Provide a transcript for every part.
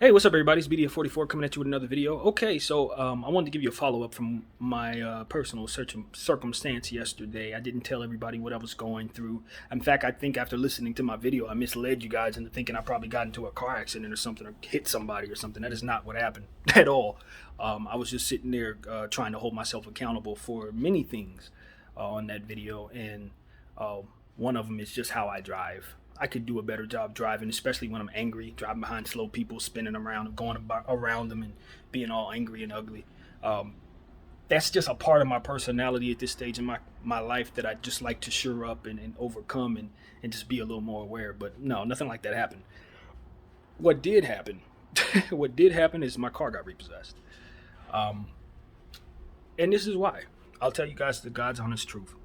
Hey, what's up, everybody? It's BDF44 coming at you with another video. Okay, so I wanted to give you a follow-up from my personal circumstance yesterday. I didn't tell everybody what I was going through. In fact, I think after listening to my video, I misled you guys into thinking I probably got into a car accident or something or hit somebody or something. That is not what happened at all. I was just sitting there trying to hold myself accountable for many things on that video, and uh, one of them is just how I drive. I could do a better job driving, especially when I'm angry, driving behind slow people, spinning around and going around them and being all angry and ugly. Um, that's just a part of my personality at this stage in my life that I just like to shore up and overcome and just be a little more aware. But no, nothing like that happened. What did happen? What did happen is my car got repossessed. Um, and this is why. I'll tell you guys the God's honest truth.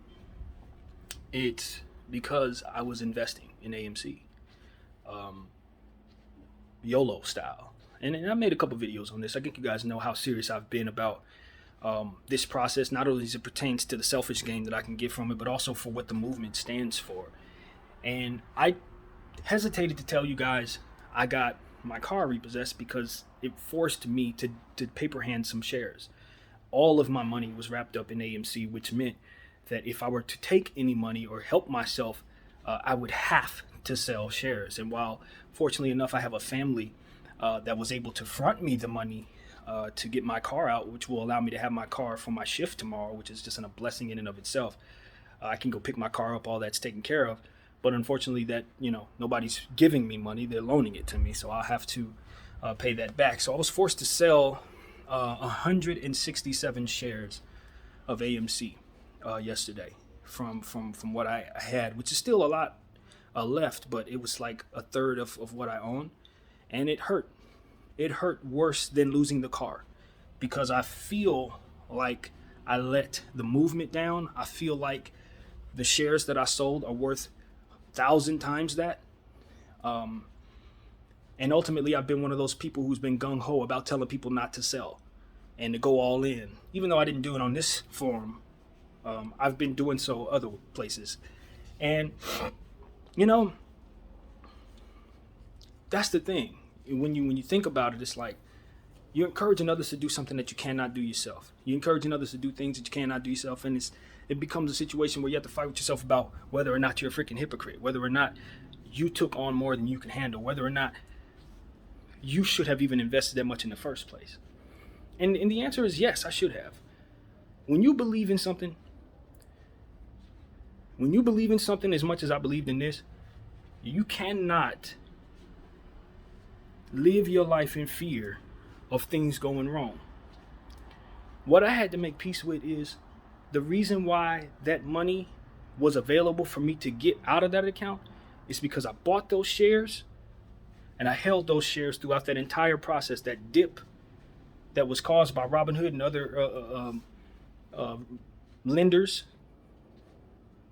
It's because I was investing in AMC, um, YOLO style. And I made a couple videos on this. I think you guys know how serious I've been about this process, not only as it pertains to the selfish gain that I can get from it, but also for what the movement stands for. And I hesitated to tell you guys I got my car repossessed because it forced me to paper hand some shares. All of my money was wrapped up in AMC, which meant that if I were to take any money or help myself, I would have to sell shares. And while fortunately enough, I have a family that was able to front me the money to get my car out, which will allow me to have my car for my shift tomorrow, which is just a blessing in and of itself. I can go pick my car up, all that's taken care of. But unfortunately, that nobody's giving me money; they're loaning it to me, so I'll have to pay that back. So I was forced to sell 167 shares of AMC yesterday from what I had, which is still a lot left, but it was like a third of what I own, and it hurt. It hurt worse than losing the car because I feel like I let the movement down. I feel like the shares that I sold are worth 1,000 times that. Um, and ultimately, I've been one of those people who's been gung ho about telling people not to sell and to go all in, even though I didn't do it on this forum. I've been doing so other places. And, you know, that's the thing. When you think about it, it's like you're encouraging others to do something that you cannot do yourself. You're encouraging others to do things that you cannot do yourself. And it becomes a situation where you have to fight with yourself about whether or not you're a freaking hypocrite, whether or not you took on more than you can handle, whether or not you should have even invested that much in the first place. And the answer is yes, I should have. When you believe in something, as much as I believed in this, you cannot live your life in fear of things going wrong. What I had to make peace with is the reason why that money was available for me to get out of that account is because I bought those shares and I held those shares throughout that entire process, that dip that was caused by Robinhood and other lenders,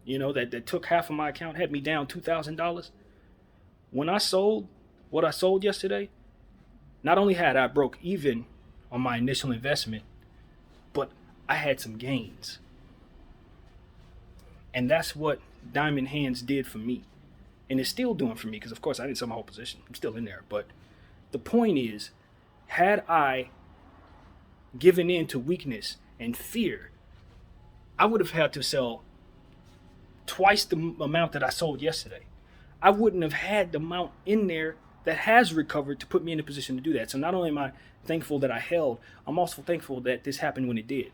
that took half of my account, had me down $2,000. When I sold what I sold yesterday, not only had I broke even on my initial investment, but I had some gains. And that's what Diamond Hands did for me. And it's still doing for me because, of course, I didn't sell my whole position. I'm still in there. But the point is, had I given in to weakness and fear, I would have had to sell twice the amount that I sold yesterday. I wouldn't have had the amount in there that has recovered to put me in a position to do that. So not only am I thankful that I held, I'm also thankful that this happened when it did.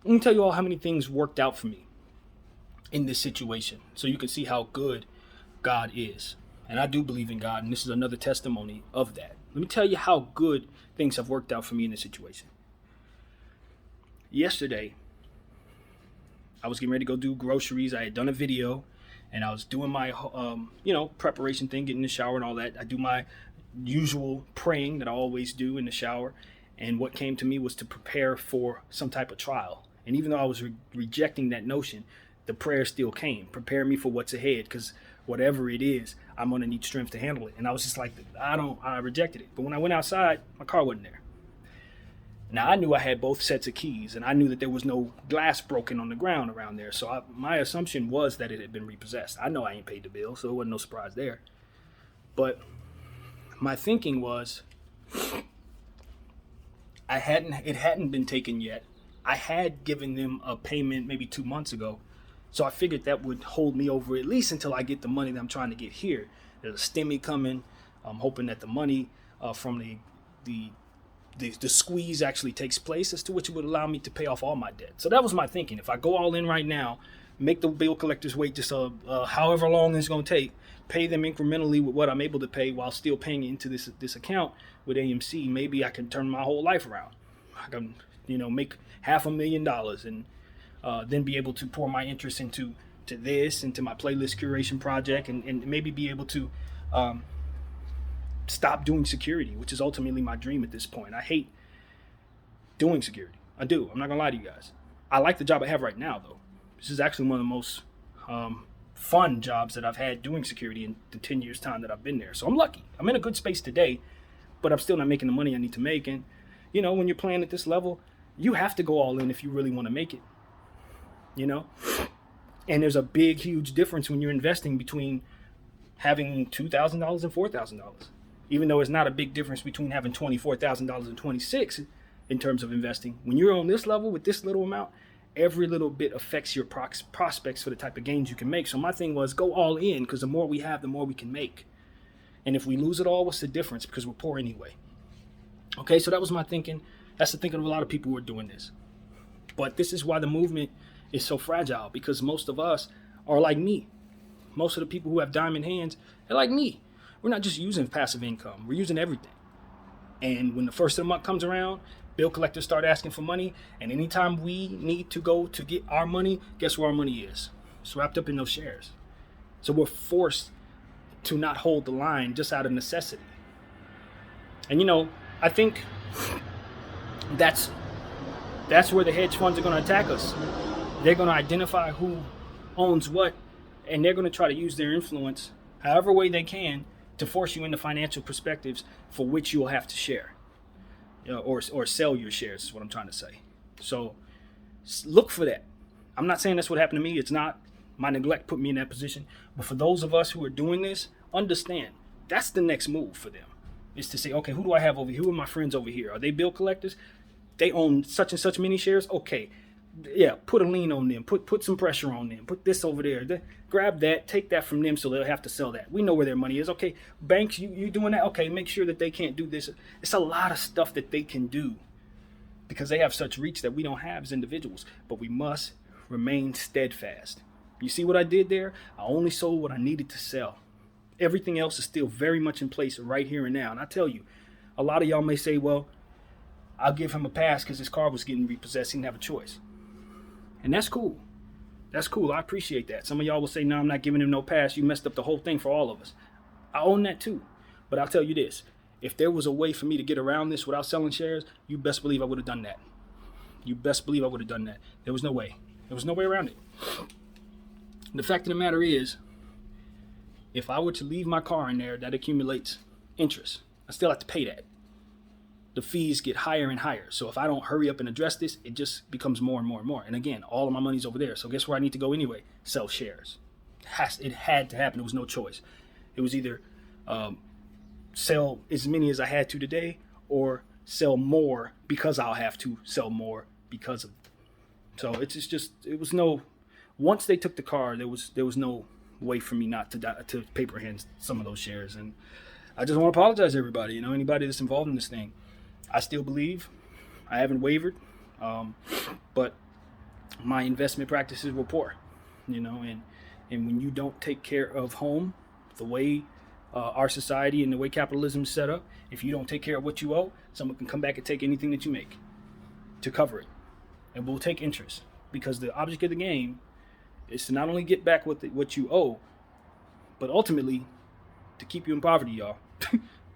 Let me tell you all how many things worked out for me in this situation so you can see how good God is. And I do believe in God, and this is another testimony of that. Let me tell you how good things have worked out for me in this situation. Yesterday, I was getting ready to go do groceries. I had done a video, and I was doing my, preparation thing, getting in the shower and all that. I do my usual praying that I always do in the shower. And what came to me was to prepare for some type of trial. And even though I was rejecting that notion, the prayer still came. Prepare me for what's ahead, because whatever it is, I'm going to need strength to handle it. And I was just like, I rejected it. But when I went outside, my car wasn't there. Now, I knew I had both sets of keys, and I knew that there was no glass broken on the ground around there. So my assumption was that it had been repossessed. I know I ain't paid the bill, so it wasn't no surprise there. But my thinking was, it hadn't been taken yet. I had given them a payment maybe 2 months ago. So I figured that would hold me over at least until I get the money that I'm trying to get here. There's a stimmy coming. I'm hoping that the money from the squeeze actually takes place, as to which would allow me to pay off all my debt. So that was my thinking. If I go all in right now, make the bill collectors wait just however long it's going to take, pay them incrementally with what I'm able to pay while still paying into this account with AMC, maybe I can turn my whole life around. I can, make $500,000 and then be able to pour my interest into my playlist curation project, and maybe be able to stop doing security, which is ultimately my dream at this point. I hate doing security. I do. I'm not gonna lie to you guys. I like the job I have right now, though. This is actually one of the most fun jobs that I've had doing security in the 10 years time that I've been there. So I'm lucky. I'm in a good space today, but I'm still not making the money I need to make. And when you're playing at this level, you have to go all in if you really want to make it. And there's a big, huge difference when you're investing between having $2,000 and $4,000. Even though it's not a big difference between having $24,000 and $26,000 in terms of investing. When you're on this level with this little amount, every little bit affects your prospects for the type of gains you can make. So my thing was go all in, because the more we have, the more we can make. And if we lose it all, what's the difference? Because we're poor anyway. Okay, so that was my thinking. That's the thinking of a lot of people who are doing this. But this is why the movement is so fragile, because most of us are like me. Most of the people who have diamond hands are like me. We're not just using passive income. We're using everything. And when the first of the month comes around, bill collectors start asking for money. And anytime we need to go to get our money, guess where our money is? It's wrapped up in those shares. So we're forced to not hold the line just out of necessity. And I think that's where the hedge funds are going to attack us. They're going to identify who owns what, and they're going to try to use their influence however way they can to force you into financial perspectives for which you will have to share, or sell your shares is what I'm trying to say. So look for that. I'm not saying that's what happened to me. It's not. My neglect put me in that position. But for those of us who are doing this, understand that's the next move for them, is to say, okay, who do I have over here? Who are my friends over here? Are they bill collectors? They own such and such many shares. Okay, yeah, put a lien on them. Put some pressure on them. Put this over there. Grab that. Take that from them so they'll have to sell that. We know where their money is. Okay, banks, you doing that? Okay, make sure that they can't do this. It's a lot of stuff that they can do because they have such reach that we don't have as individuals. But we must remain steadfast. You see what I did there? I only sold what I needed to sell. Everything else is still very much in place right here and now. And I tell you, a lot of y'all may say, well, I'll give him a pass because his car was getting repossessed. He didn't have a choice. And that's cool. That's cool. I appreciate that. Some of y'all will say, no, I'm not giving him no pass. You messed up the whole thing for all of us. I own that too. But I'll tell you this. If there was a way for me to get around this without selling shares, you best believe I would have done that. You best believe I would have done that. There was no way. There was no way around it. The fact of the matter is, if I were to leave my car in there, that accumulates interest. I still have to pay that. The fees get higher and higher. So if I don't hurry up and address this, it just becomes more and more and more. And again, all of my money's over there. So guess where I need to go anyway? Sell shares. It had to happen. There was no choice. It was either sell as many as I had to today, or sell more because I'll have to sell more because of it. So it was no. Once they took the car, there was no way for me not to paper hand some of those shares. And I just want to apologize to everybody. Anybody that's involved in this thing. I still believe. I haven't wavered. But my investment practices were poor. And when you don't take care of home, the way our society and the way capitalism is set up, if you don't take care of what you owe, someone can come back and take anything that you make to cover it. And we'll take interest, because the object of the game is to not only get back what you owe, but ultimately to keep you in poverty, y'all.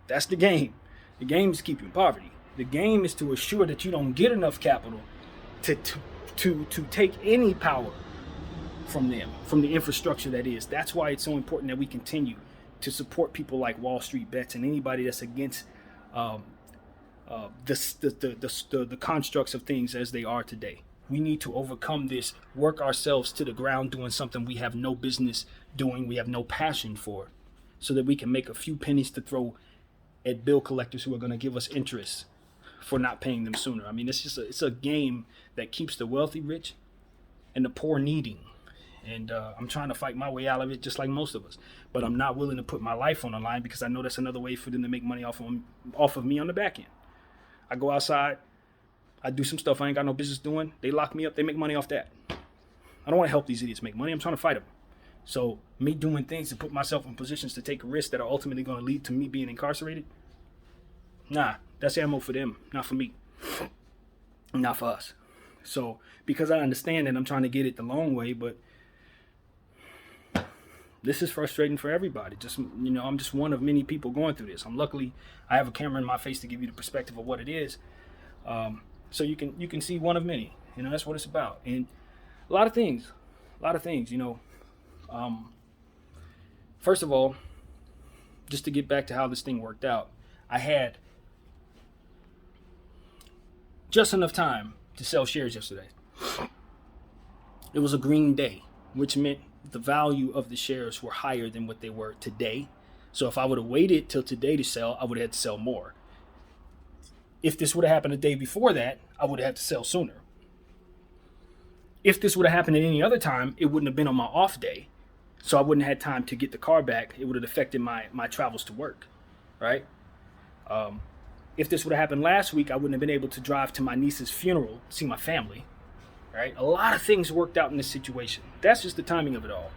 That's the game. The game is to keep you in poverty. The game is to assure that you don't get enough capital to take any power from them, from the infrastructure that is. That's why it's so important that we continue to support people like Wall Street Bets and anybody that's against the constructs of things as they are today. We need to overcome this, work ourselves to the ground doing something we have no business doing, we have no passion for, so that we can make a few pennies to throw at bill collectors who are going to give us interest for not paying them sooner. I mean, it's a game that keeps the wealthy rich and the poor needing. And I'm trying to fight my way out of it, just like most of us. But I'm not willing to put my life on the line because I know that's another way for them to make money off of me on the back end. I go outside, I do some stuff I ain't got no business doing. They lock me up. They make money off that. I don't want to help these idiots make money. I'm trying to fight them. So me doing things to put myself in positions to take risks that are ultimately going to lead to me being incarcerated, nah, that's ammo for them, not for me, not for us. So because I understand that, I'm trying to get it the long way, but this is frustrating for everybody. Just, I'm just one of many people going through this. I have a camera in my face to give you the perspective of what it is. So you can see one of many. That's what it's about. And a lot of things. First of all, just to get back to how this thing worked out, I had just enough time to sell shares yesterday. It was a green day, which meant the value of the shares were higher than what they were today. So if I would have waited till today to sell, I would have had to sell more. If this would have happened the day before that, I would have had to sell sooner. If this would have happened at any other time, it wouldn't have been on my off day. So I wouldn't have had time to get the car back. It would have affected my travels to work, right? If this would have happened last week, I wouldn't have been able to drive to my niece's funeral, see my family, right? A lot of things worked out in this situation. That's just the timing of it all.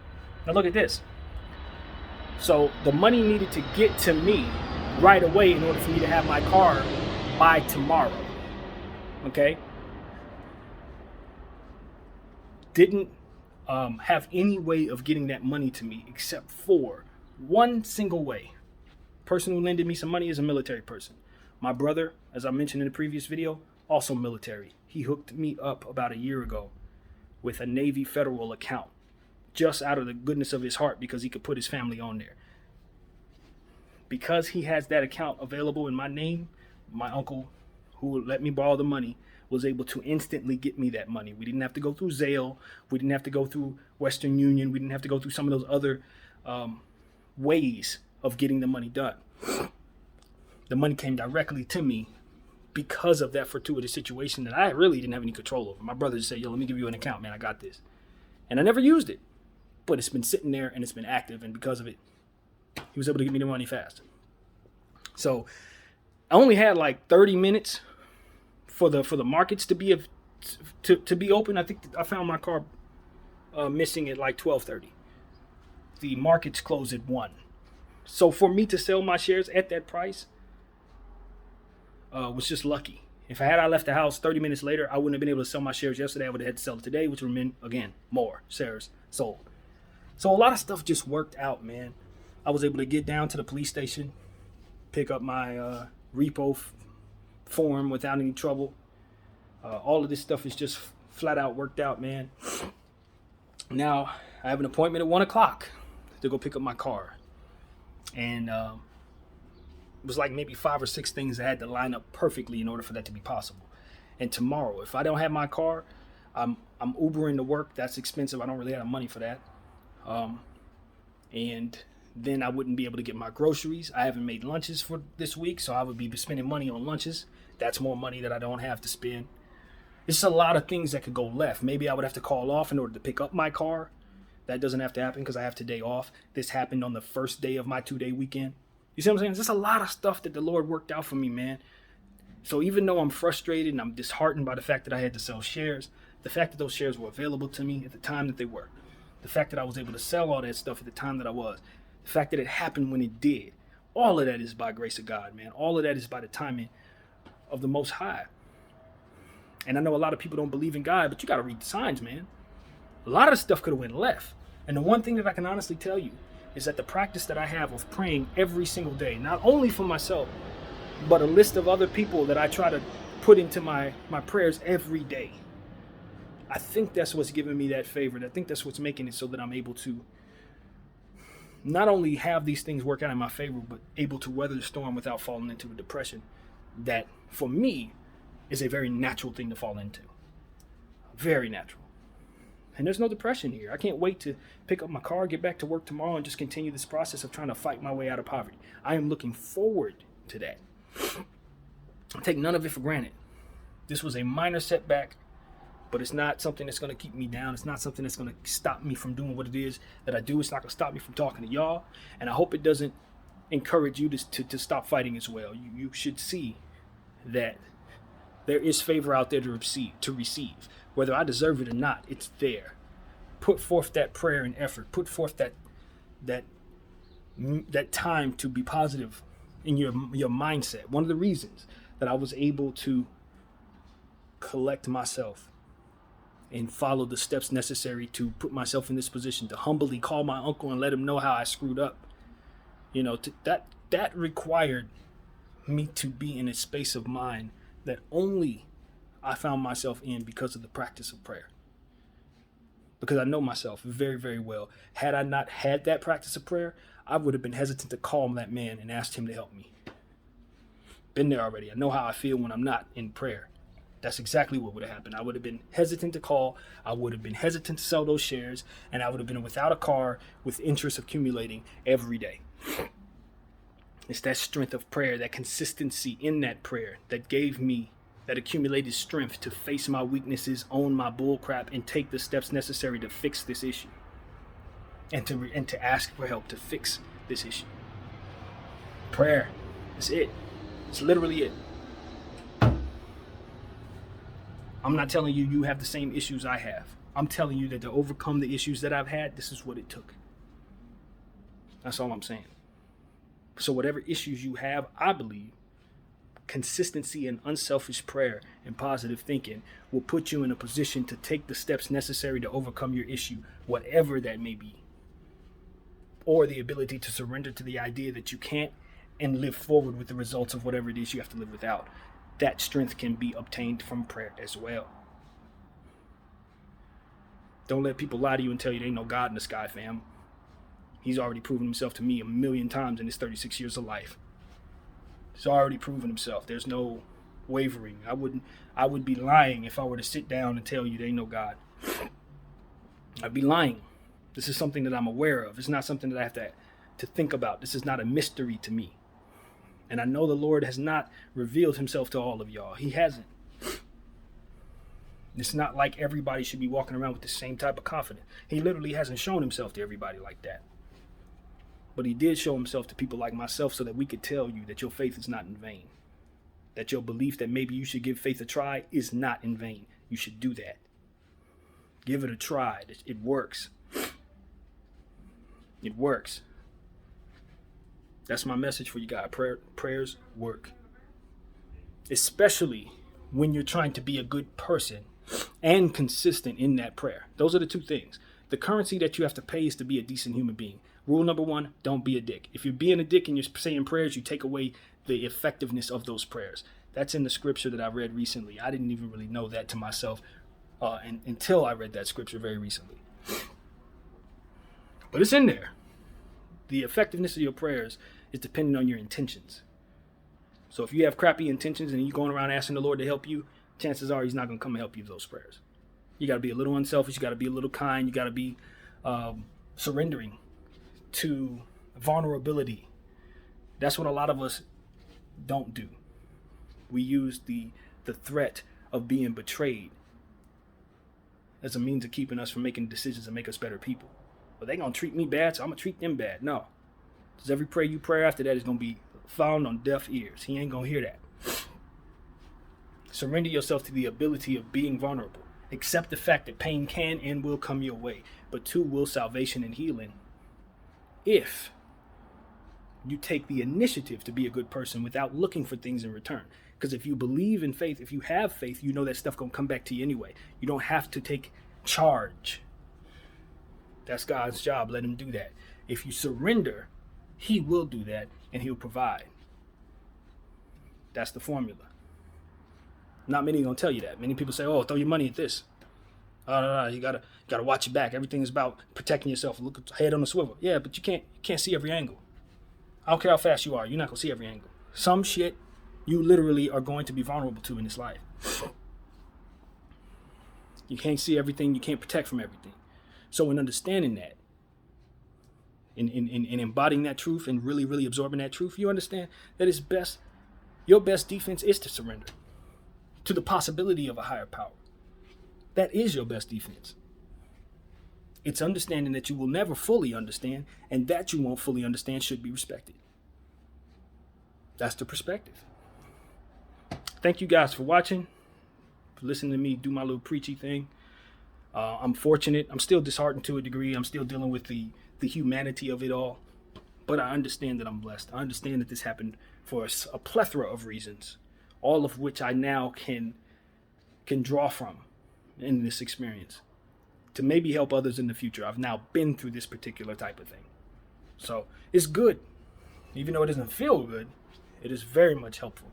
Now look at this. So the money needed to get to me right away in order for me to have my car by tomorrow, okay? Didn't have any way of getting that money to me except for one single way. Person who lended me some money is a military person. My brother, as I mentioned in the previous video, also military. He hooked me up about a year ago with a Navy Federal account just out of the goodness of his heart because he could put his family on there. Because he has that account available in my name, my uncle, who let me borrow the money, was able to instantly get me that money. We didn't have to go through Zelle. We didn't have to go through Western Union. We didn't have to go through some of those other ways of getting the money done. The money came directly to me because of that fortuitous situation that I really didn't have any control over. My brother just said, yo, let me give you an account, man. I got this. And I never used it. But it's been sitting there and it's been active. And because of it, he was able to get me the money fast. So I only had like 30 minutes for the markets to be open. I think I found my car missing at like 12:30. The markets closed at 1. So for me to sell my shares at that price was just lucky. If I left the house 30 minutes later, I wouldn't have been able to sell my shares yesterday. I would have had to sell it today, which would have been, again, more shares sold. So a lot of stuff just worked out, man. I was able to get down to the police station, pick up my repo form without any trouble. All of this stuff is just flat out worked out, man. Now I have an appointment at 1 o'clock to go pick up my car. And it was like maybe 5 or 6 things that had to line up perfectly in order for that to be possible. And tomorrow, if I don't have my car, I'm Ubering to work. That's expensive. I don't really have money for that. And then I wouldn't be able to get my groceries. I haven't made lunches for this week, so I would be spending money on lunches. That's more money that I don't have to spend. It's a lot of things that could go left. Maybe I would have to call off in order to pick up my car. That doesn't have to happen because I have today off. This happened on the first day of my 2-day weekend. You see what I'm saying? There's a lot of stuff that the Lord worked out for me, man. So even though I'm frustrated and I'm disheartened by the fact that I had to sell shares, the fact that those shares were available to me at the time that they were, the fact that I was able to sell all that stuff at the time that I was, the fact that it happened when it did, all of that is by grace of God, man. All of that is by the timing of the Most High. And I know a lot of people don't believe in God, but you got to read the signs, man. A lot of stuff could have went left. And the one thing that I can honestly tell you is that the practice that I have of praying every single day, not only for myself, but a list of other people that I try to put into my prayers every day. I think that's what's giving me that favor. I think that's what's making it so that I'm able to not only have these things work out in my favor, but able to weather the storm without falling into a depression that, for me, is a very natural thing to fall into. Very natural. And there's no depression here. I can't wait to pick up my car, get back to work tomorrow, and just continue this process of trying to fight my way out of poverty. I am looking forward to that. I take none of it for granted. This was a minor setback, but it's not something that's going to keep me down. It's not something that's going to stop me from doing what it is that I do. It's not going to stop me from talking to y'all. And I hope it doesn't encourage you to stop fighting as well. You should see that there is favor out there to receive. Whether I deserve it or not, it's there. Put forth that prayer and effort. Put forth that time to be positive in your mindset. One of the reasons that I was able to collect myself and follow the steps necessary to put myself in this position, to humbly call my uncle and let him know how I screwed up. That required me to be in a space of mind that only I found myself in because of the practice of prayer. Because I know myself very, very well. Had I not had that practice of prayer, I would have been hesitant to call that man and ask him to help me. Been there already. I know how I feel when I'm not in prayer. That's exactly what would have happened. I would have been hesitant to call. I would have been hesitant to sell those shares. And I would have been without a car with interest accumulating every day. It's that strength of prayer, that consistency in that prayer that gave me that accumulated strength to face my weaknesses, own my bullcrap, and take the steps necessary to fix this issue. And to ask for help to fix this issue. Prayer. That's it. It's literally it. I'm not telling you you have the same issues I have. I'm telling you that to overcome the issues that I've had, this is what it took. That's all I'm saying. So whatever issues you have, I believe consistency and unselfish prayer and positive thinking will put you in a position to take the steps necessary to overcome your issue, whatever that may be. Or the ability to surrender to the idea that you can't and live forward with the results of whatever it is you have to live without. That strength can be obtained from prayer as well. Don't let people lie to you and tell you there ain't no God in the sky, fam. He's already proven himself to me 1,000,000 times in his 36 years of life. He's already proven himself. There's no wavering. I would be lying if I were to sit down and tell you there ain't no God. I'd be lying. This is something that I'm aware of. It's not something that I have to think about. This is not a mystery to me. And I know the Lord has not revealed himself to all of y'all. He hasn't. It's not like everybody should be walking around with the same type of confidence. He literally hasn't shown himself to everybody like that. But he did show himself to people like myself so that we could tell you that your faith is not in vain. That your belief that maybe you should give faith a try is not in vain. You should do that. Give it a try. It works. It works. That's my message for you guys. Prayers work. Especially when you're trying to be a good person and consistent in that prayer. Those are the two things. The currency that you have to pay is to be a decent human being. Rule number 1, don't be a dick. If you're being a dick and you're saying prayers, you take away the effectiveness of those prayers. That's in the scripture that I read recently. I didn't even really know that to myself until I read that scripture very recently. But it's in there. The effectiveness of your prayers is dependent on your intentions. So if you have crappy intentions and you're going around asking the Lord to help you, chances are he's not going to come and help you with those prayers. You got to be a little unselfish. You got to be a little kind. You got to be surrendering to vulnerability. That's what a lot of us don't do. We use the threat of being betrayed as a means of keeping us from making decisions and make us better people. But they're going to treat me bad, so I'm going to treat them bad. No. Because every prayer you pray after that is going to be found on deaf ears. He ain't going to hear that. Surrender yourself to the ability of being vulnerable. Accept the fact that pain can and will come your way. But 2, will salvation and healing if you take the initiative to be a good person without looking for things in return. Because if you believe in faith, if you have faith, you know that stuff going to come back to you anyway. You don't have to take charge. That's God's job. Let him do that. If you surrender, he will do that and he'll provide. That's the formula. Not many are going to tell you that. Many people say, oh, throw your money at this. You gotta watch your back. Everything is about protecting yourself. Look head on the swivel. Yeah, but you can't see every angle. I don't care how fast you are. You're not going to see every angle. Some shit you literally are going to be vulnerable to in this life. You can't see everything. You can't protect from everything. So in understanding that, in embodying that truth and really, really absorbing that truth, you understand that it's best, your best defense is to surrender to the possibility of a higher power. That is your best defense. It's understanding that you will never fully understand, and that you won't fully understand should be respected. That's the perspective. Thank you guys for watching, for listening to me do my little preachy thing. I'm fortunate. I'm still disheartened to a degree. I'm still dealing with the humanity of it all. But I understand that I'm blessed. I understand that this happened for a plethora of reasons, all of which I now can draw from in this experience to maybe help others in the future. I've now been through this particular type of thing. So it's good. Even though it doesn't feel good, it is very much helpful.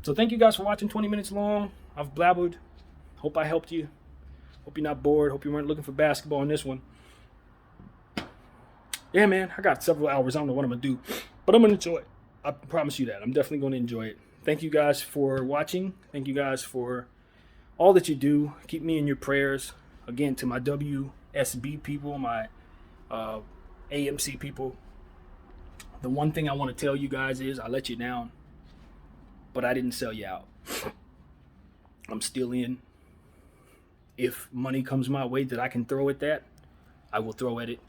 So thank you guys for watching. 20 minutes long. I've blabbered. Hope I helped you. Hope you're not bored. Hope you weren't looking for basketball in this one. Yeah, man, I got several hours. I don't know what I'm going to do, but I'm going to enjoy it. I promise you that. I'm definitely going to enjoy it. Thank you guys for watching. Thank you guys for all that you do. Keep me in your prayers. Again, to my WSB people, my AMC people, the one thing I want to tell you guys is I let you down, but I didn't sell you out. I'm still in. If money comes my way that I can throw at that, I will throw at it.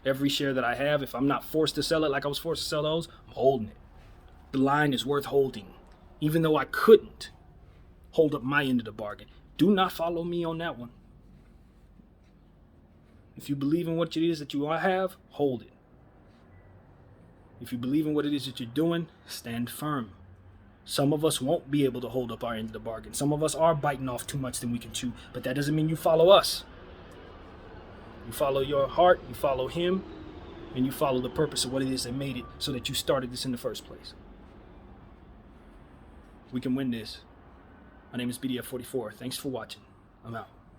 Every share that I have, if I'm not forced to sell it like I was forced to sell those, I'm holding it. The line is worth holding, even though I couldn't hold up my end of the bargain. Do not follow me on that one. If you believe in what it is that you have, hold it. If you believe in what it is that you're doing, stand firm. Some of us won't be able to hold up our end of the bargain. Some of us are biting off too much than we can chew, but that doesn't mean you follow us. You follow your heart, you follow him, and you follow the purpose of what it is that made it so that you started this in the first place. We can win this. My name is BDF44. Thanks for watching. I'm out.